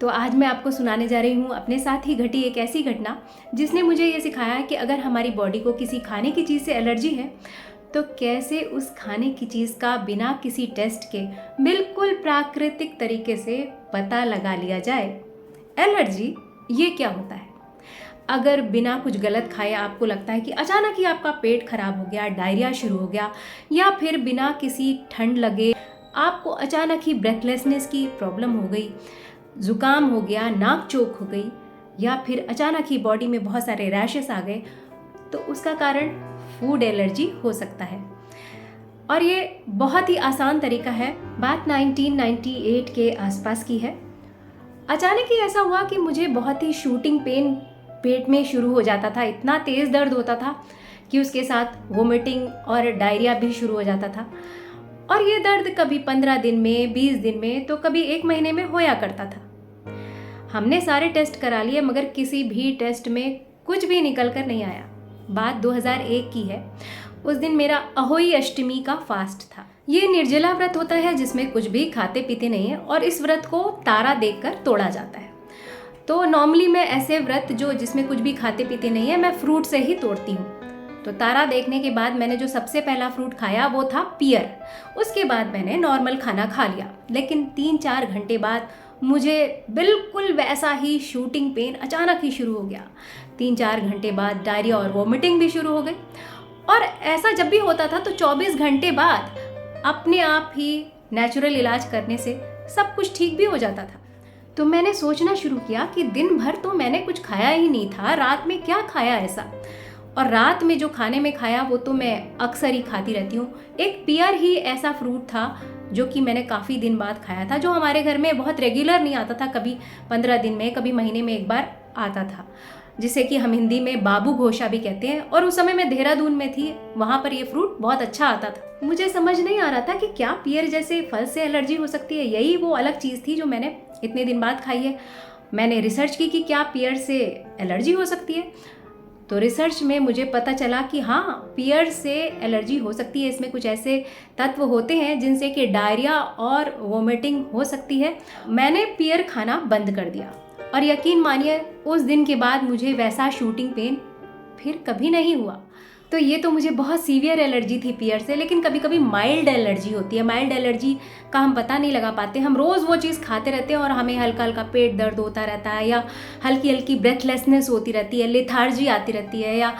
तो आज मैं आपको सुनाने जा रही हूँ अपने साथ ही घटी एक ऐसी घटना जिसने मुझे ये सिखाया कि अगर हमारी बॉडी को किसी खाने की चीज़ से एलर्जी है तो कैसे उस खाने की चीज़ का बिना किसी टेस्ट के बिल्कुल प्राकृतिक तरीके से पता लगा लिया जाए। एलर्जी ये क्या होता है? अगर बिना कुछ गलत खाए आपको लगता है कि अचानक ही आपका पेट खराब हो गया, डायरिया शुरू हो गया, या फिर बिना किसी ठंड लगे आपको अचानक ही ब्रेथलेसनेस की प्रॉब्लम हो गई, ज़ुकाम हो गया, नाक चोक हो गई, या फिर अचानक ही बॉडी में बहुत सारे रैशेस आ गए, तो उसका कारण फूड एलर्जी हो सकता है। और ये बहुत ही आसान तरीका है। बात 1998 के आसपास की है। अचानक ही ऐसा हुआ कि मुझे बहुत ही शूटिंग पेन पेट में शुरू हो जाता था, इतना तेज़ दर्द होता था कि उसके साथ वोमिटिंग और डायरिया भी शुरू हो जाता था। और ये दर्द कभी 15 दिन में, 20 दिन में, तो कभी 1 महीने में होया करता था। हमने सारे टेस्ट करा लिए मगर किसी भी टेस्ट में कुछ भी निकल कर नहीं आया। बात 2001 की है। उस दिन मेरा अहोई अष्टमी का फास्ट था। ये निर्जला व्रत होता है जिसमें कुछ भी खाते पीते नहीं है और इस व्रत को तारा देखकर तोड़ा जाता है। तो नॉर्मली मैं ऐसे व्रत जिसमें कुछ भी खाते पीते नहीं है, मैं फ्रूट से ही तोड़ती हूँ। तो तारा देखने के बाद मैंने जो सबसे पहला फ्रूट खाया वो था पियर। उसके बाद मैंने नॉर्मल खाना खा लिया, लेकिन 3-4 घंटे बाद मुझे बिल्कुल वैसा ही शूटिंग पेन अचानक ही शुरू हो गया। 3-4 घंटे बाद डायरिया और वोमिटिंग भी शुरू हो गई। और ऐसा जब भी होता था तो 24 घंटे बाद अपने आप ही नेचुरल इलाज करने से सब कुछ ठीक भी हो जाता था। तो मैंने सोचना शुरू किया कि दिन भर तो मैंने कुछ खाया ही नहीं था, रात में क्या खाया ऐसा। और रात में जो खाने में खाया वो तो मैं अक्सर ही खाती रहती हूँ। एक पियर ही ऐसा फ्रूट था जो कि मैंने काफ़ी दिन बाद खाया था, जो हमारे घर में बहुत रेगुलर नहीं आता था, कभी 15 दिन में, कभी महीने में एक बार आता था, जिसे कि हम हिंदी में बाबू घोषा भी कहते हैं। और उस समय मैं देहरादून में थी, वहाँ पर ये फ्रूट बहुत अच्छा आता था। मुझे समझ नहीं आ रहा था कि क्या पियर जैसे फल से एलर्जी हो सकती है। यही वो अलग चीज़ थी जो मैंने इतने दिन बाद खाई है। मैंने रिसर्च की कि क्या पियर से एलर्जी हो सकती है। तो रिसर्च में मुझे पता चला कि हाँ, पियर से एलर्जी हो सकती है। इसमें कुछ ऐसे तत्व होते हैं जिनसे कि डायरिया और वोमिटिंग हो सकती है। मैंने पियर खाना बंद कर दिया और यकीन मानिए उस दिन के बाद मुझे वैसा शूटिंग पेन फिर कभी नहीं हुआ। तो ये तो मुझे बहुत सीवियर एलर्जी थी पियर से, लेकिन कभी कभी माइल्ड एलर्जी होती है। माइल्ड एलर्जी का हम पता नहीं लगा पाते, हम रोज़ वो चीज़ खाते रहते हैं और हमें हल्का हल्का पेट दर्द होता रहता है, या हल्की हल्की ब्रेथलेसनेस होती रहती है, लेथार्जी आती रहती है, या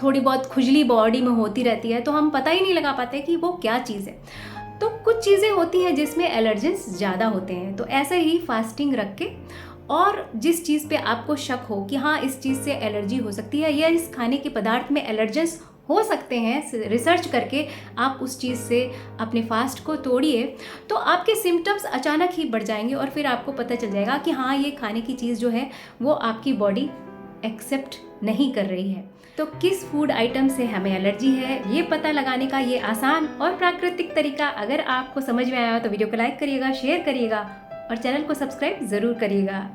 थोड़ी बहुत खुजली बॉडी में होती रहती है। तो हम पता ही नहीं लगा पाते कि वो क्या चीज़ है। तो कुछ चीज़ें होती हैं जिसमें एलर्जेंस ज़्यादा होते हैं। तो ऐसे ही फास्टिंग रख के और जिस चीज़ पे आपको शक हो कि हाँ इस चीज़ से एलर्जी हो सकती है या इस खाने के पदार्थ में एलर्जेंस हो सकते हैं, रिसर्च करके आप उस चीज़ से अपने फास्ट को तोड़िए, तो आपके सिम्टम्स अचानक ही बढ़ जाएंगे और फिर आपको पता चल जाएगा कि हाँ ये खाने की चीज़ जो है वो आपकी बॉडी एक्सेप्ट नहीं कर रही है। तो किस फूड आइटम से हमें एलर्जी है ये पता लगाने का ये आसान और प्राकृतिक तरीका अगर आपको समझ में आया हो तो वीडियो को लाइक करिएगा, शेयर करिएगा और चैनल को सब्सक्राइब ज़रूर करिएगा।